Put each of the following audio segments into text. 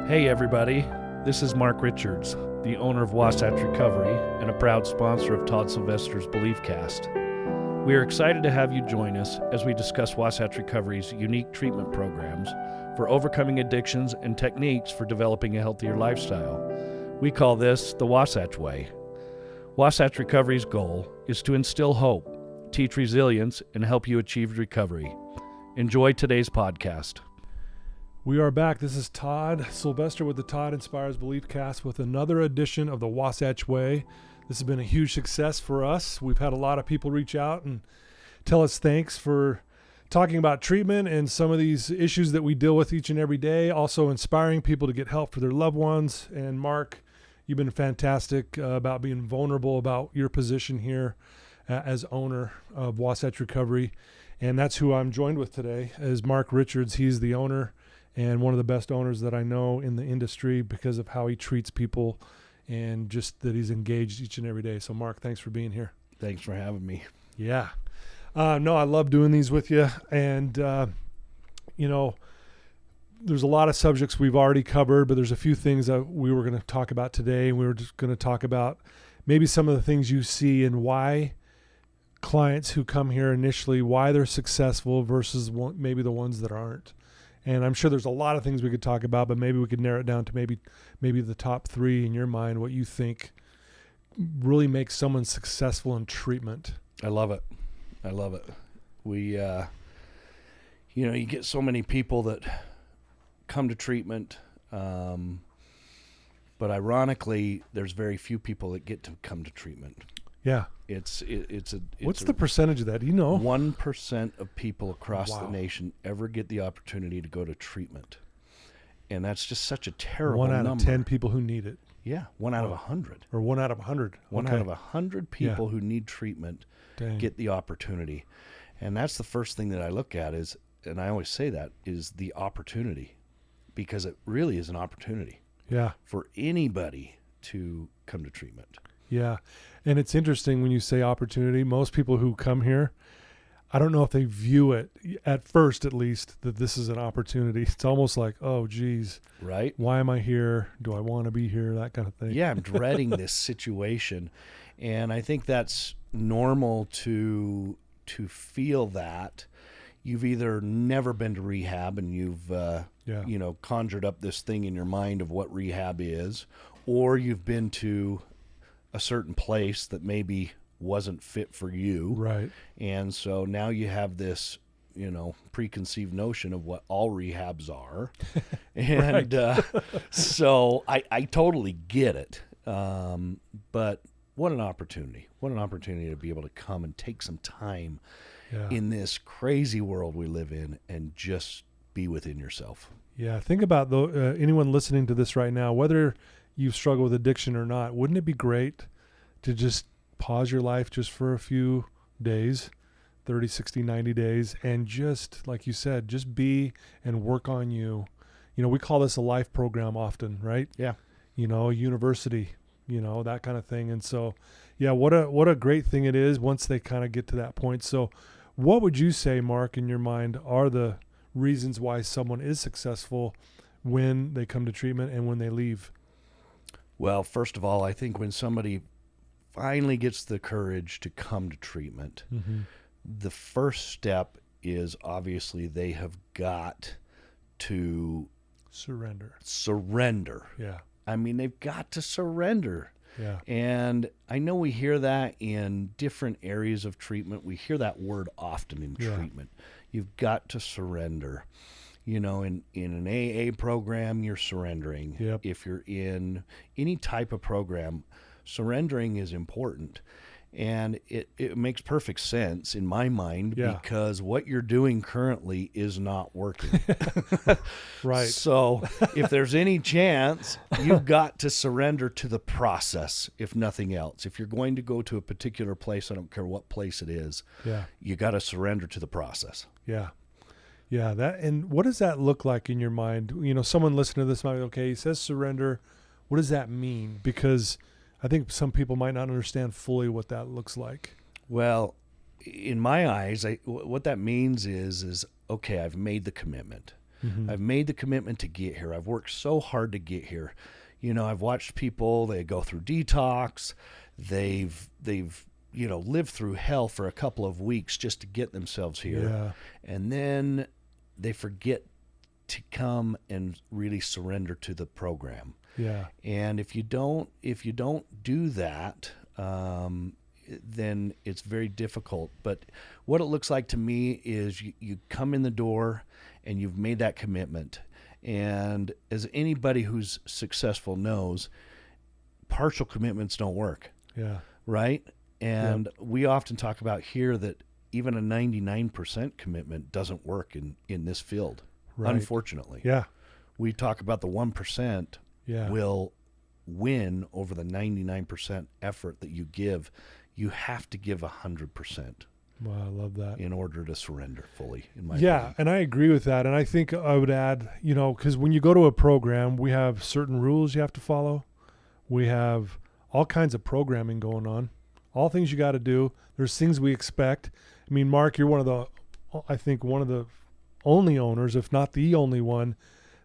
Hey everybody, this is Mark Richards, the owner of Wasatch Recovery and a proud sponsor of Todd Sylvester's BeliefCast. We are excited to have you join us as we discuss Wasatch Recovery's unique treatment programs for overcoming addictions and techniques for developing a healthier lifestyle. We call this the Wasatch Way. Wasatch Recovery's goal is to instill hope, teach resilience, and help you achieve recovery. Enjoy today's podcast. We are back. This is Todd Sylvester with the Todd Inspires BeliefCast with another edition of the Wasatch Way. This has been a huge success for us. We've had a lot of people reach out and tell us thanks for talking about treatment and some of these issues that we deal with each and every day, also inspiring people to get help for their loved ones. And Mark, you've been fantastic about being vulnerable about your position here as owner of Wasatch Recovery. And that's who I'm joined with today, is Mark Richards. He's the owner and one of the best owners that I know in the industry because of how he treats people and just that he's engaged each and every day. So Mark, thanks for being here. Thanks for having me. Yeah. No, I love doing these with you. And, there's a lot of subjects we've already covered, but there's a few things that we were going to talk about today. And we were just going to talk about maybe some of the things you see and why clients who come here initially, why they're successful versus maybe the ones that aren't. And I'm sure there's a lot of things we could talk about, but maybe we could narrow it down to maybe the top three in your mind, what you think really makes someone successful in treatment. I love it. We, you get so many people that come to treatment, but ironically, there's very few people that get to come to treatment. Yeah. What's the percentage of that? Do you know? 1% of people across the nation ever get the opportunity to go to treatment. And that's just such a terrible number. 1 out of 10 people who need it. Yeah, 1 out of 100. Or 1 out of 100. One out of 100 people who need treatment get the opportunity. And that's the first thing that I look at is, and I always say that, is the opportunity. Because it really is an opportunity. Yeah. For anybody to come to treatment. Yeah. And it's interesting when you say opportunity. Most people who come here, I don't know if they view it, at first at least, that this is an opportunity. It's almost like, oh, geez. Right. Why am I here? Do I want to be here? That kind of thing. Yeah, I'm dreading this situation. And I think that's normal to feel that. You've either never been to rehab and you've, conjured up this thing in your mind of what rehab is, or you've been to a certain place that maybe wasn't fit for you. Right. And so now you have this, preconceived notion of what all rehabs are. And so I totally get it. But what an opportunity. What an opportunity to be able to come and take some time in this crazy world we live in and just be within yourself. Yeah. Think about anyone listening to this right now, whether you've struggled with addiction or not, wouldn't it be great to just pause your life just for a few days, 30, 60, 90 days, and just, like you said, just be and work on you. We call this a life program often, right? Yeah. University, that kind of thing. And so, yeah, what a great thing it is once they kind of get to that point. So what would you say, Mark, in your mind, are the reasons why someone is successful when they come to treatment and when they leave? Well, first of all, I think when somebody finally gets the courage to come to treatment, the first step is obviously they have got to surrender. Yeah. I mean, they've got to surrender. Yeah. And I know we hear that in different areas of treatment. We hear that word often in treatment. You've got to surrender. In an AA program, you're surrendering. Yep. If you're in any type of program, surrendering is important. And it makes perfect sense in my mind because what you're doing currently is not working. Right. So if there's any chance, you've got to surrender to the process, if nothing else. If you're going to go to a particular place, I don't care what place it is, you got to surrender to the process. Yeah. Yeah. And what does that look like in your mind? Someone listening to this might be, okay, he says surrender. What does that mean? Because I think some people might not understand fully what that looks like. Well, in my eyes, what that means is okay, I've made the commitment. Mm-hmm. I've made the commitment to get here. I've worked so hard to get here. I've watched people, they go through detox. They've lived through hell for a couple of weeks just to get themselves here. Yeah. And then they forget to come and really surrender to the program. Yeah. And if you don't do that, then it's very difficult. But what it looks like to me is you come in the door and you've made that commitment. And as anybody who's successful knows, partial commitments don't work. Yeah. Right? And we often talk about here that even a 99% commitment doesn't work in this field, Right. unfortunately. Yeah. We talk about the 1% Yeah. will win over the 99% effort that you give. You have to give 100% Wow, I love that. in order to surrender fully, in my Yeah, opinion. and I agree with that. And I think I would add, because when you go to a program, we have certain rules you have to follow. We have all kinds of programming going on, all things you got to do. There's things we expect. I mean, Mark, you're one of the only owners, if not the only one,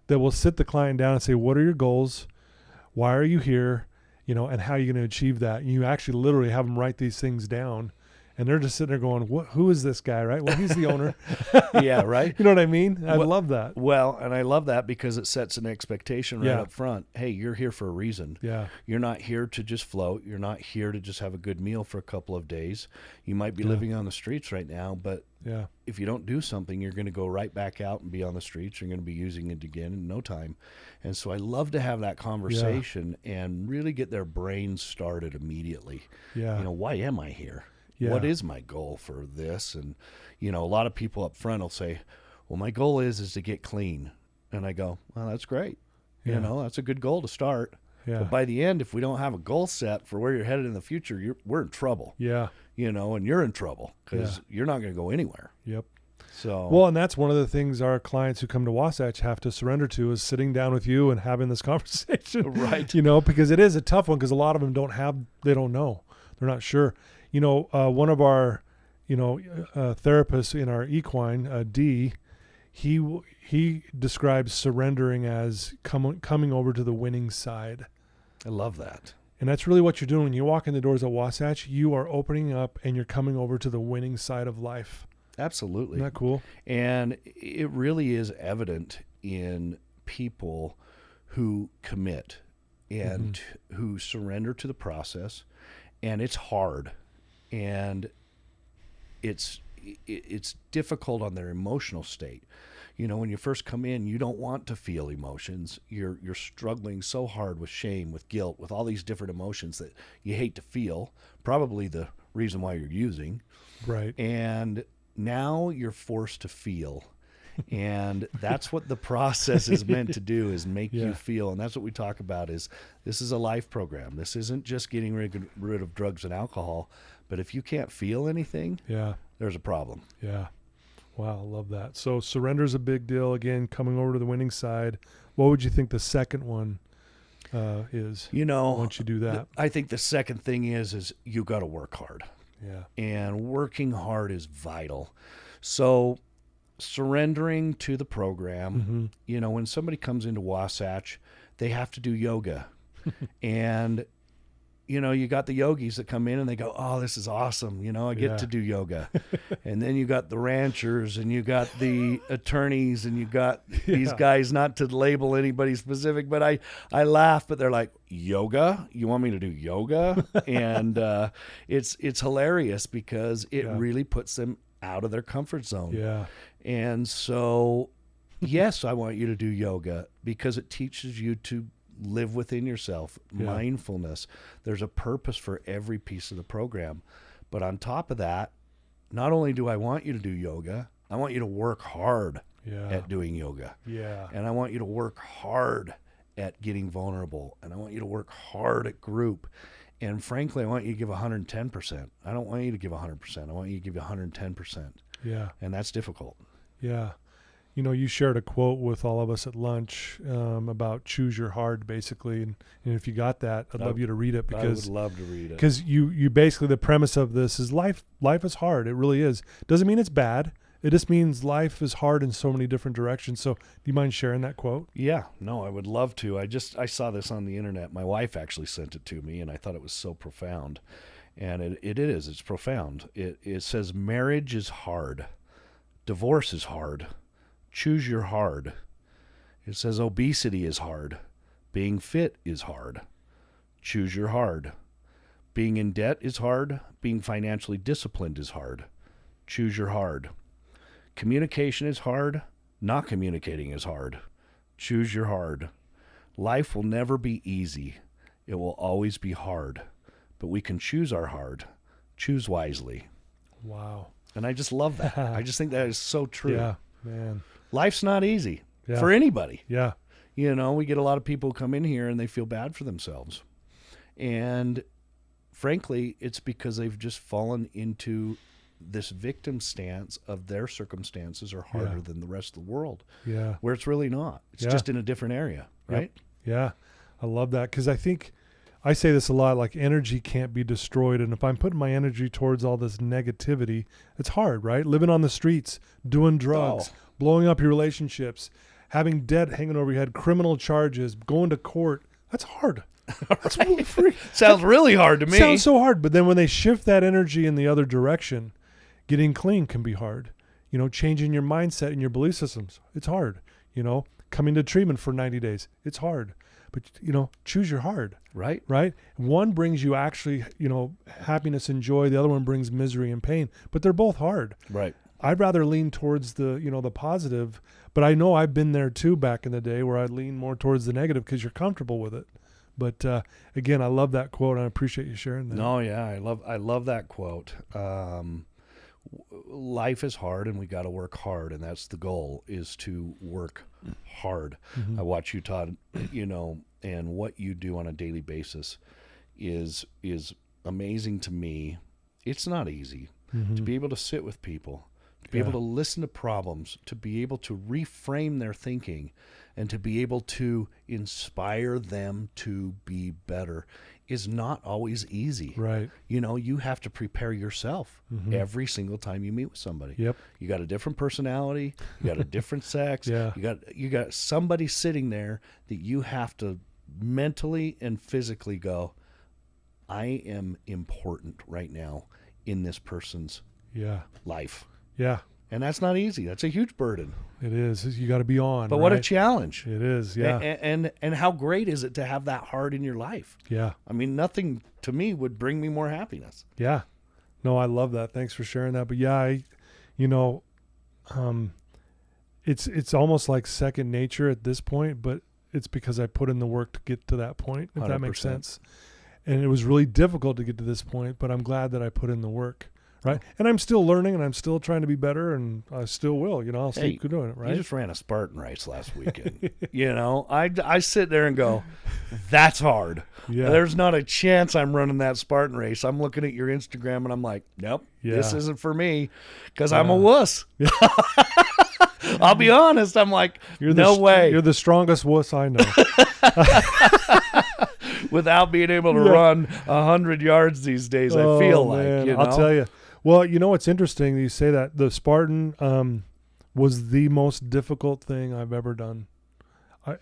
that will sit the client down and say, what are your goals? Why are you here? And how are you going to achieve that? And you actually literally have them write these things down. And they're just sitting there going, who is this guy, right? Well, he's the owner. Yeah, right? You know what I mean? I Well- love that. Well, and I love that because it sets an expectation right Yeah. up front. Hey, you're here for a reason. Yeah. You're not here to just float. You're not here to just have a good meal for a couple of days. You might be Yeah. living on the streets right now, but Yeah. if you don't do something, you're going to go right back out and be on the streets. You're going to be using it again in no time. And so I love to have that conversation and really get their brains started immediately. Yeah. Why am I here? Yeah. What is my goal for this? And, a lot of people up front will say, well, my goal is to get clean. And I go, well, that's great. Yeah. That's a good goal to start. Yeah. But by the end, if we don't have a goal set for where you're headed in the future, we're in trouble, Yeah. and you're in trouble because you're not going to go anywhere. Yep. So, Well, and that's one of the things our clients who come to Wasatch have to surrender to is sitting down with you and having this conversation. Right. Because it is a tough one because a lot of them they don't know. They're not sure. One of our, therapists in our equine, D, he describes surrendering as coming over to the winning side. I love that. And that's really what you're doing. When you walk in the doors at Wasatch, you are opening up and you're coming over to the winning side of life. Absolutely. Isn't that cool? And it really is evident in people who commit and who surrender to the process. And it's hard. And it's difficult on their emotional state. When you first come in, you don't want to feel emotions. You're struggling so hard with shame, with guilt, with all these different emotions that you hate to feel. Probably the reason why you're using. Right. And now you're forced to feel. And that's what the process is meant to do, is make you feel. And that's what we talk about is this is a life program. This isn't just getting rid of drugs and alcohol. But if you can't feel anything, there's a problem. Yeah. Wow, I love that. So surrender is a big deal. Again, coming over to the winning side. What would you think the second one is? Once you do that, I think the second thing is you got to work hard. Yeah. And working hard is vital. So surrendering to the program, when somebody comes into Wasatch, they have to do yoga. And, you got the yogis that come in and they go, oh, this is awesome. I get to do yoga. And then you got the ranchers and you got the attorneys and you got these guys, not to label anybody specific, but I laugh, but they're like, yoga? You want me to do yoga? And it's hilarious because it really puts them out of their comfort zone. Yeah. And so, yes, I want you to do yoga because it teaches you to live within yourself, mindfulness. There's a purpose for every piece of the program. But on top of that, not only do I want you to do yoga, I want you to work hard at doing yoga. Yeah. And I want you to work hard at getting vulnerable. And I want you to work hard at group. And frankly, I want you to give 110%. I don't want you to give 100%. I want you to give 110%. Yeah. And that's difficult. Yeah. You shared a quote with all of us at lunch about choose your hard, basically. And if you got that, I'd love you to read it because I would love to read it. Because you basically, the premise of this is life is hard. It really is. Doesn't mean it's bad. It just means life is hard in so many different directions. So do you mind sharing that quote? Yeah, no, I would love to. I saw this on the internet. My wife actually sent it to me, and I thought it was so profound. And it is. It's profound. It says, marriage is hard. Divorce is hard. Choose your hard. It says obesity is hard. Being fit is hard. Choose your hard. Being in debt is hard. Being financially disciplined is hard. Choose your hard. Communication is hard. Not communicating is hard. Choose your hard. Life will never be easy. It will always be hard. But we can choose our hard. Choose wisely. Wow. And I just love that. I just think that is so true. Yeah, man. Life's not easy for anybody. Yeah. You know, we get a lot of people who come in here and they feel bad for themselves. And frankly, it's because they've just fallen into this victim stance of their circumstances are harder than the rest of the world. Yeah. Where it's really not. It's just in a different area, right? Yep. Yeah. I love that because I think I say this a lot, like energy can't be destroyed. And if I'm putting my energy towards all this negativity, it's hard, right? Living on the streets, doing drugs, blowing up your relationships, having debt hanging over your head, criminal charges, going to court. That's hard. That's really Sounds really hard to me. Sounds so hard. But then when they shift that energy in the other direction, getting clean can be hard. You know, changing your mindset and your belief systems, it's hard. You know, coming to treatment for 90 days, it's hard. But, you know, choose your hard. Right. Right? One brings you actually, you know, happiness and joy. The other one brings misery and pain. But they're both hard. Right. I'd rather lean towards the, you know, the positive. But I know I've been there too back in the day where I lean more towards the negative because you're comfortable with it. But again, I love that quote. And I appreciate you sharing that. No, yeah, I love that quote. Life is hard, and we got to work hard, and that's the goal: is to work hard. I watch you, Todd. You know, and what you do on a daily basis is amazing to me. It's not easy to be able to sit with people, to be able to listen to problems, to be able to reframe their thinking, and to be able to inspire them to be better is not always easy. Right. You know, you have to prepare yourself every single time you meet with somebody. Yep. You got a different personality, you got a different sex, Yeah. you got somebody sitting there that you have to mentally and physically go, I am important right now in this person's life. Yeah. And that's not easy. That's a huge burden. It is. You got to be on. But what a challenge. It is. Yeah. And how great is it to have that hard in your life? Yeah. I mean, nothing to me would bring me more happiness. Yeah. No, I love that. Thanks for sharing that. But yeah, it's almost like second nature at this point, but it's because I put in the work to get to that point, if that makes 100%. sense. And it was really difficult to get to this point, but I'm glad that I put in the work. Right. And I'm still learning and I'm still trying to be better and I still will, you know, I'll keep doing it. Right. You just ran a Spartan race last weekend. You know, I sit there and go, that's hard. Yeah. There's not a chance I'm running that Spartan race. I'm looking at your Instagram and I'm like, nope, this isn't for me because I'm a wuss. I'll be honest. I'm like, no way. You're the strongest wuss I know. Without being able to run 100 yards these days, I feel like, man. you know? I'll tell you. Well, you know what's interesting? You say that the Spartan was the most difficult thing I've ever done.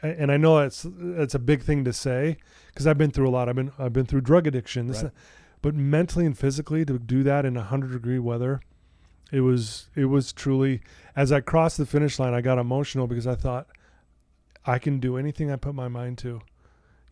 And I know that's a big thing to say because I've been through a lot. I've been through drug addiction, but mentally and physically to do that in 100-degree weather, it was truly. As I crossed the finish line, I got emotional because I thought I can do anything I put my mind to,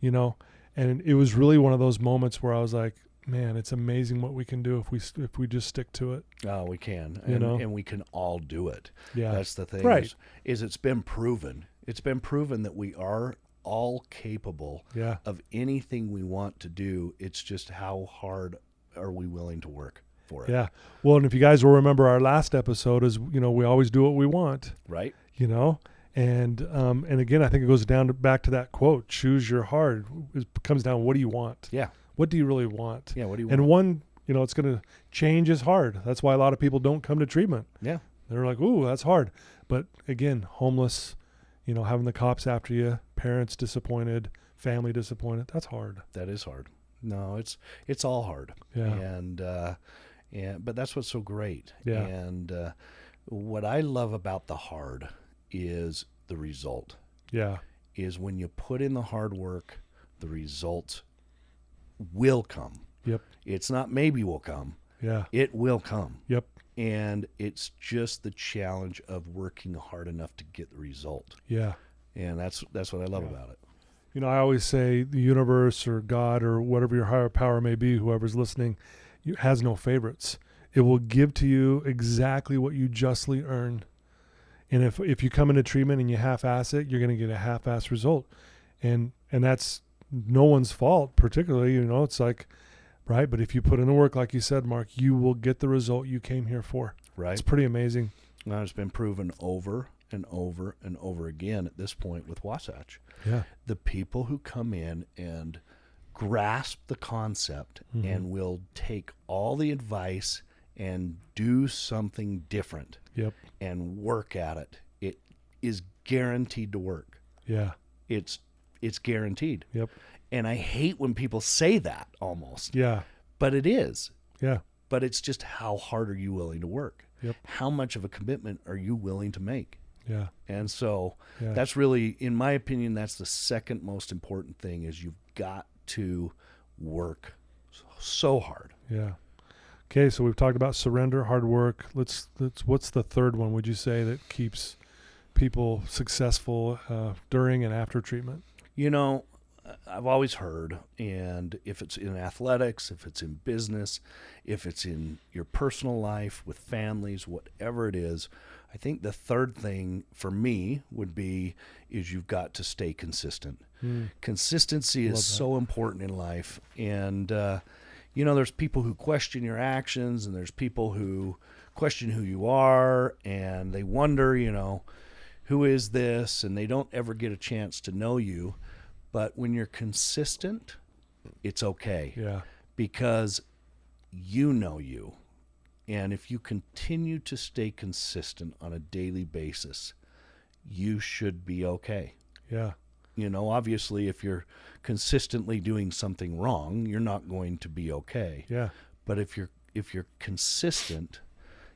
you know. And it was really one of those moments where I was like, man, it's amazing what we can do if we just stick to it. Oh, we can. And we can all do it. Yeah. That's the thing. Right. Is it's been proven. It's been proven that we are all capable of anything we want to do. It's just how hard are we willing to work for it. Yeah. Well, and if you guys will remember our last episode is, you know, we always do what we want. Right. You know? And again, I think it goes back to that quote, choose your hard. It comes down, what do you want? Yeah. What do you really want? Yeah, what do you want? And one, you know, it's going to change is hard. That's why a lot of people don't come to treatment. Yeah. They're like, ooh, that's hard. But again, homeless, you know, having the cops after you, parents disappointed, family disappointed. That's hard. That is hard. No, it's all hard. Yeah. But that's what's so great. Yeah. And What I love about the hard is the result. Yeah. Is when you put in the hard work, the results will come. Yep. It's not maybe will come. Yeah. It will come. Yep. And it's just the challenge of working hard enough to get the result. Yeah. And that's what I love about it. You know, I always say the universe or God or whatever your higher power may be, whoever's listening, has no favorites. It will give to you exactly what you justly earn. And if you come into treatment and you half-ass it, you're going to get a half-ass result. And that's no one's fault, particularly, you know, it's like, right? But if you put in the work, like you said, Mark, you will get the result you came here for. Right. It's pretty amazing. Now, it's been proven over and over and over again at this point with Wasatch. Yeah. The people who come in and grasp the concept and will take all the advice and do something different. Yep. And work at it. It is guaranteed to work. Yeah. It's guaranteed. Yep. And I hate when people say that almost. Yeah. But it is. Yeah. But it's just how hard are you willing to work? Yep. How much of a commitment are you willing to make? Yeah. And so that's really, in my opinion, that's the second most important thing is you've got to work so hard. Yeah. Okay, so we've talked about surrender, hard work. Let's what's the third one, would you say, that keeps people successful during and after treatment? You know, I've always heard, and if it's in athletics, if it's in business, if it's in your personal life with families, whatever it is, I think the third thing for me would be is you've got to stay consistent. Consistency is so important in life. And, you know, there's people who question your actions and there's people who question who you are and they wonder, you know, who is this? And they don't ever get a chance to know you. But when you're consistent, it's okay. Yeah. Because you know you. And if you continue to stay consistent on a daily basis, you should be okay. Yeah. You know, obviously, if you're consistently doing something wrong, you're not going to be okay. Yeah. But if you're consistent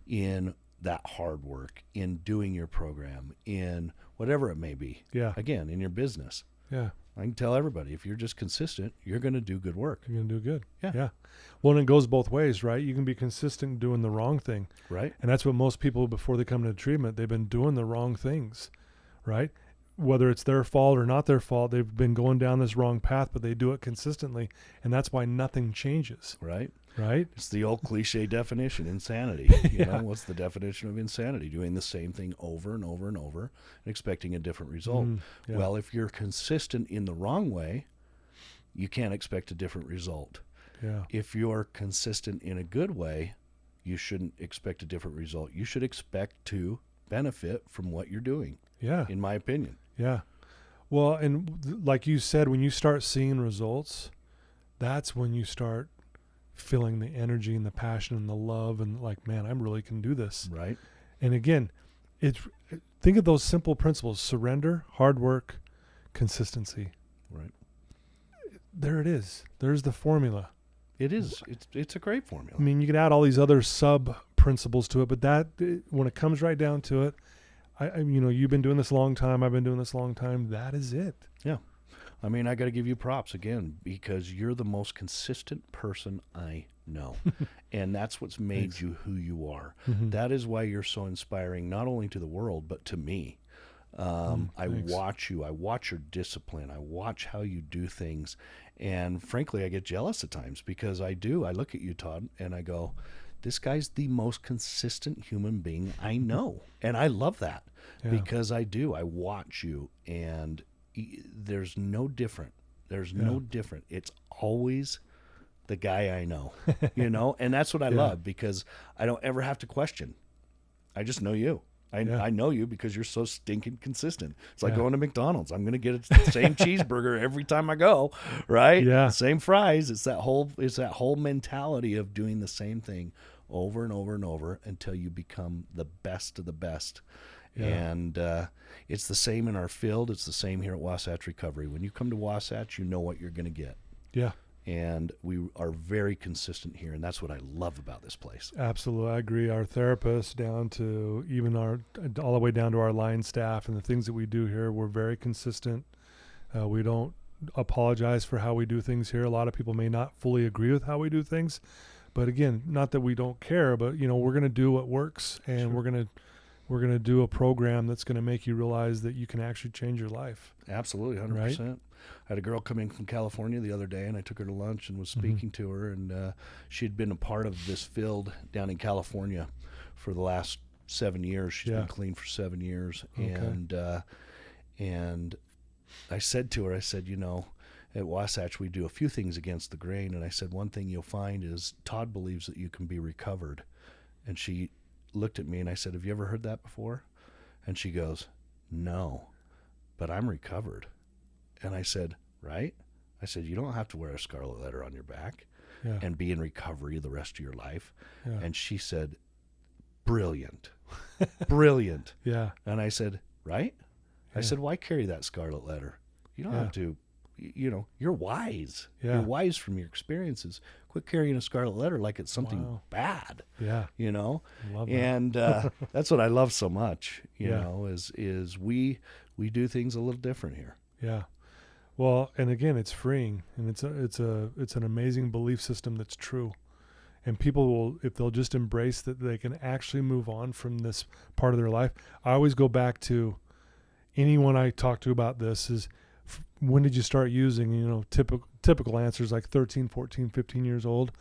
in that hard work, in doing your program, in whatever it may be, again, in your business, I can tell everybody, if you're just consistent, you're going to do good work. You're going to do good. Yeah. Well, and it goes both ways, right? You can be consistent doing the wrong thing. Right. And that's what most people, before they come into treatment, they've been doing the wrong things, right? Whether it's their fault or not their fault, they've been going down this wrong path, but they do it consistently. And that's why nothing changes. Right. Right? It's the old cliche definition, insanity. You know, what's the definition of insanity? Doing the same thing over and over and over and expecting a different result. Well, if you're consistent in the wrong way, you can't expect a different result. Yeah. If you're consistent in a good way, you shouldn't expect a different result. You should expect to benefit from what you're doing. Yeah. In my opinion. Yeah. Well, and like you said, when you start seeing results, that's when you start feeling the energy and the passion and the love and like, man, I really can do this. Right. And again, think of those simple principles: surrender, hard work, consistency. Right. There it is. There's the formula. It is. It's a great formula. I mean, you could add all these other sub principles to it, but that, when it comes right down to it, I you know, you've been doing this a long time. I've been doing this a long time. That is it. Yeah. I mean, I got to give you props again because you're the most consistent person I know. And that's what's made you who you are. That is why you're so inspiring, not only to the world, but to me. I watch you. I watch your discipline. I watch how you do things. And frankly, I get jealous at times because I do. I look at you, Todd, and I go, this guy's the most consistent human being I know. And I love that because I do. I watch you, and there's no different. There's no different. It's always the guy I know, you know? And that's what I love because I don't ever have to question. I just know you. I know you because you're so stinking consistent. It's like going to McDonald's. I'm going to get the same cheeseburger every time I go, right? Yeah. Same fries. It's that whole mentality of doing the same thing over and over and over until you become the best of the best. Yeah. And it's the same in our field. It's the same here at Wasatch Recovery. When you come to Wasatch, you know what you're going to get. Yeah. And we are very consistent here, and that's what I love about this place. Absolutely. I agree. Our therapists down to even all the way down to our line staff and the things that we do here, we're very consistent. We don't apologize for how we do things here. A lot of people may not fully agree with how we do things, but again, not that we don't care, but we're going to do what works, and Sure. we're going to do a program that's going to make you realize that you can actually change your life. Absolutely, 100%. Right? I had a girl come in from California the other day, and I took her to lunch and was speaking to her, and she'd been a part of this field down in California for the last 7 years. She's been clean for 7 years, Okay. and I said to her, I said, at Wasatch we do a few things against the grain, and I said, one thing you'll find is Todd believes that you can be recovered. And she looked at me, and I said, have you ever heard that before? And she goes, no, but I'm recovered. And I said, right? I said, you don't have to wear a scarlet letter on your back and be in recovery the rest of your life. Yeah. And she said, brilliant, brilliant. Yeah. And I said, right? Yeah. I said, why carry that scarlet letter? You don't have to, you're wise. Yeah. You're wise from your experiences. Quit carrying a scarlet letter like it's something bad. Yeah. Love that. And that's what I love so much, is we do things a little different here. Yeah. Well, and again, it's freeing, and it's an amazing belief system that's true. And people will, if they'll just embrace that they can actually move on from this part of their life. I always go back to anyone I talk to about this is, when did you start using, typical answers like 13, 14, 15 years old.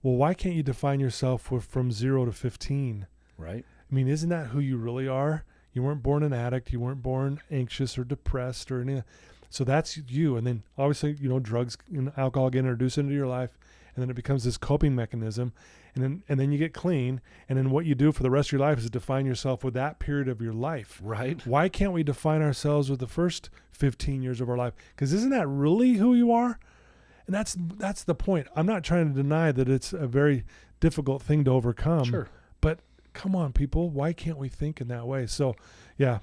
Well, why can't you define yourself from 0 to 15? Right. I mean, isn't that who you really are? You weren't born an addict. You weren't born anxious or depressed or anything. So that's you. And then obviously, drugs and alcohol get introduced into your life, and then it becomes this coping mechanism. And then you get clean. And then what you do for the rest of your life is define yourself with that period of your life. Right. Why can't we define ourselves with the first 15 years of our life? Because isn't that really who you are? And that's the point. I'm not trying to deny that it's a very difficult thing to overcome. Sure. But come on, people. Why can't we think in that way? So, yeah.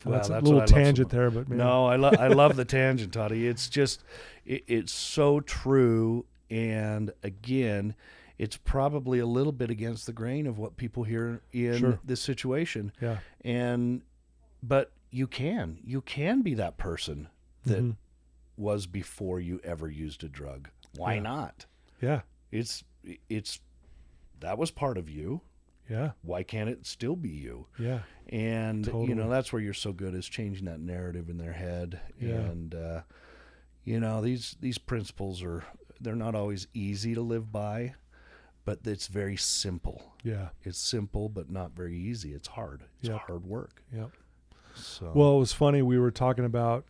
Well, that's a little tangent there, but man. No, I love the tangent, Toddy. It's just, it's so true. And again, it's probably a little bit against the grain of what people hear in this situation. Yeah. But you can be that person that was before you ever used a drug. Why not? Yeah. It's that was part of you. Yeah. Why can't it still be you? Yeah. And, totally. That's where you're so good, is changing that narrative in their head. Yeah. And, these principles they're not always easy to live by, but it's very simple. Yeah. It's simple, but not very easy. It's hard. It's hard work. Yeah. So. Well, it was funny. We were talking about,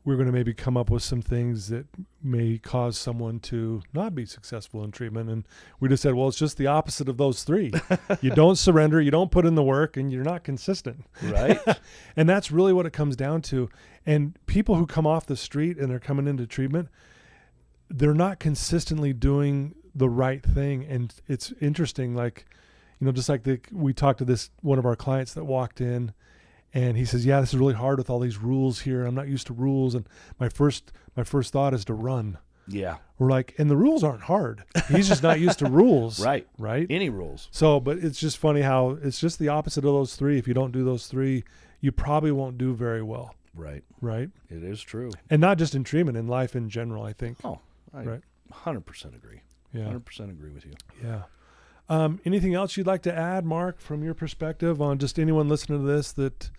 we're going to maybe come up with some things that may cause someone to not be successful in treatment. And we just said, well, it's just the opposite of those three. You don't surrender, you don't put in the work, and you're not consistent. Right. And that's really what it comes down to. And people who come off the street and they're coming into treatment, they're not consistently doing the right thing. And it's interesting, like, just like we talked to one of our clients that walked in, and he says, yeah, this is really hard with all these rules here. I'm not used to rules. And my first thought is to run. Yeah. We're like, and the rules aren't hard. He's just not used to rules. Right. Right. Any rules. So, but it's just funny how it's just the opposite of those three. If you don't do those three, you probably won't do very well. Right. Right. It is true. And not just in treatment, in life in general, I think. Oh, I 100% agree. Yeah. 100% agree with you. Yeah. Anything else you'd like to add, Mark, from your perspective on just anyone listening to this that,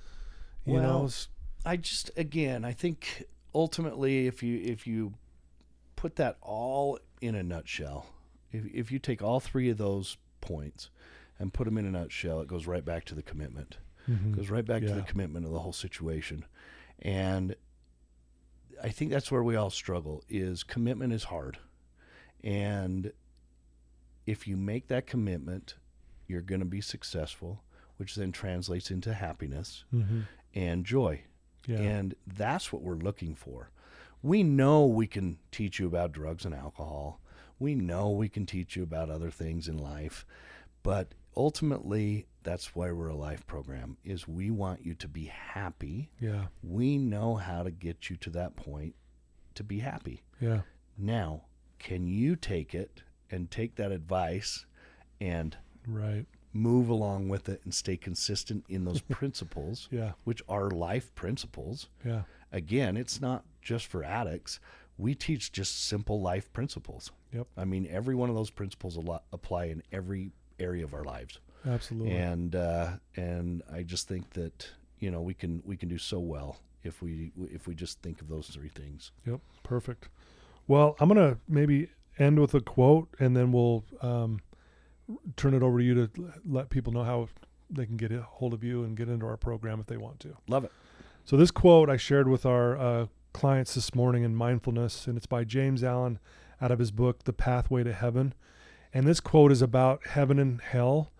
you know? I think ultimately if you put that all in a nutshell, if you take all three of those points and put them in a nutshell, it goes right back to the commitment. It goes right back to the commitment of the whole situation. And I think that's where we all struggle, is commitment is hard. And if you make that commitment, you're going to be successful, which then translates into happiness and joy. Yeah. And that's what we're looking for. We know we can teach you about drugs and alcohol. We know we can teach you about other things in life. But ultimately, that's why we're a life program, is we want you to be happy. Yeah. We know how to get you to that point to be happy. Yeah. Now, can you take it and take that advice and Right. move along with it and stay consistent in those principles, Yeah. which are life principles. Yeah. Again, it's not just for addicts. We teach just simple life principles. Yep. I mean, every one of those principles apply in every area of our lives. Absolutely. And I just think that, you know, we can do so well if we just think of those three things. Yep. Perfect. Well, I'm going to maybe end with a quote, and then we'll turn it over to you to let people know how they can get a hold of you and get into our program if they want to. Love it. So this quote I shared with our clients this morning in mindfulness, and it's by James Allen out of his book, The Pathway to Heaven. And this quote is about heaven and hell,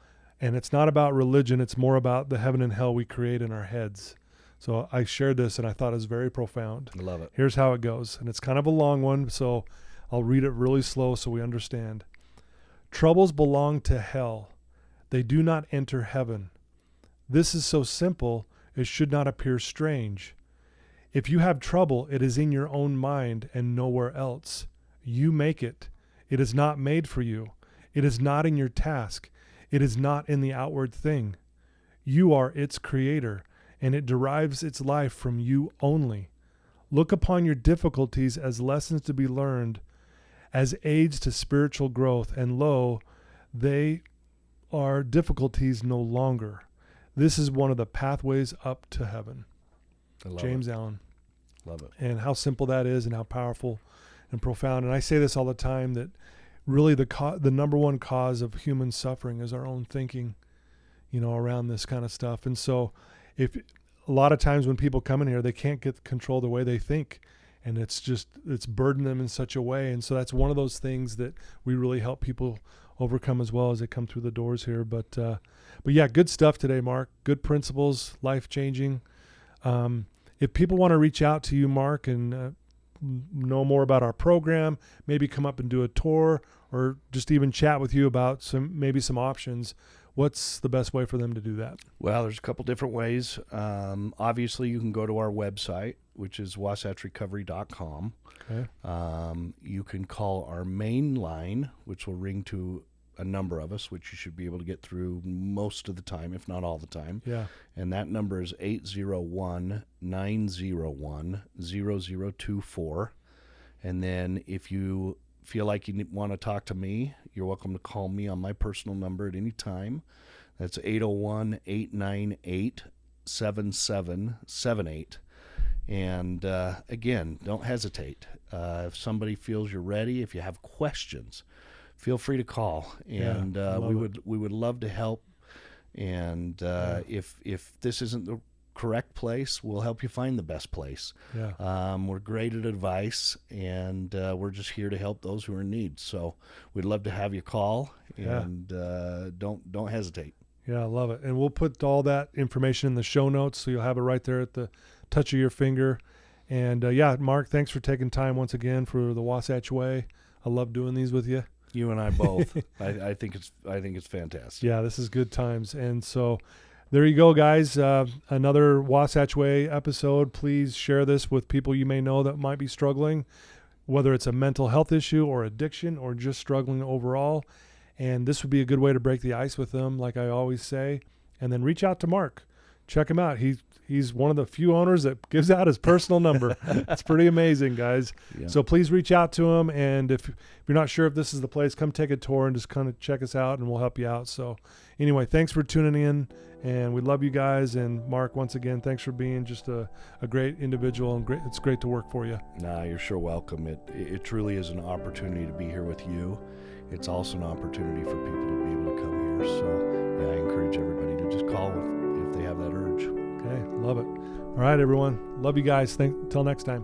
and it's not about religion. It's more about the heaven and hell we create in our heads. So I shared this, and I thought it was very profound. I love it. Here's how it goes, and it's kind of a long one, so I'll read it really slow so we understand. Troubles belong to hell. They do not enter heaven. This is so simple, it should not appear strange. If you have trouble, it is in your own mind and nowhere else. You make it. It is not made for you. It is not in your task. It is not in the outward thing. You are its creator, and it derives its life from you only. Look upon your difficulties as lessons to be learned, as aids to spiritual growth, and lo, they are difficulties no longer. This is one of the pathways up to heaven. James Allen. Love it. And how simple that is, and how powerful and profound. And I say this all the time, that really the number one cause of human suffering is our own thinking, you know, around this kind of stuff. And so if a lot of times when people come in here, they can't get control the way they think, and it's burdened them in such a way. And so that's one of those things that we really help people overcome as well as they come through the doors here. But yeah, good stuff today, Mark. Good principles, life-changing. If people want to reach out to you, Mark, and know more about our program, maybe come up and do a tour, or just even chat with you about some options, what's the best way for them to do that? Well, there's a couple different ways. Obviously, you can go to our website, which is wasatchrecovery.com. Okay. You can call our main line, which will ring to a number of us, which you should be able to get through most of the time, if not all the time. Yeah. And that number is 801-901-0024. And then if you feel like you want to talk to me, you're welcome to call me on my personal number at any time. That's 801-898-7778. And again, don't hesitate. If somebody feels you're ready, if you have questions, feel free to call, and we would love to help. And if this isn't the correct place, we'll help you find the best place. Yeah. We're great at advice, and we're just here to help those who are in need. So we'd love to have you call, and don't hesitate. Yeah, I love it. And we'll put all that information in the show notes, so you'll have it right there at the touch of your finger. And Mark, thanks for taking time once again for the Wasatch Way. I love doing these with you. You and I both. I think it's fantastic. Yeah, this is good times. And so there you go, guys. Another Wasatch Way episode. Please share this with people you may know that might be struggling, whether it's a mental health issue or addiction or just struggling overall. And this would be a good way to break the ice with them, like I always say. And then reach out to Mark. Check him out. He's one of the few owners that gives out his personal number. It's pretty amazing, guys. Yeah. So please reach out to him. And if you're not sure if this is the place, come take a tour and just kind of check us out, and we'll help you out. So anyway, thanks for tuning in, and we love you guys. And Mark, once again, thanks for being just a great individual, and it's great to work for you. Nah, you're sure welcome. It truly is an opportunity to be here with you. It's also an opportunity for people to be able to come here. So yeah, I encourage everybody to just call if they have that urge. Okay, love it. All right, everyone. Love you guys. Till next time.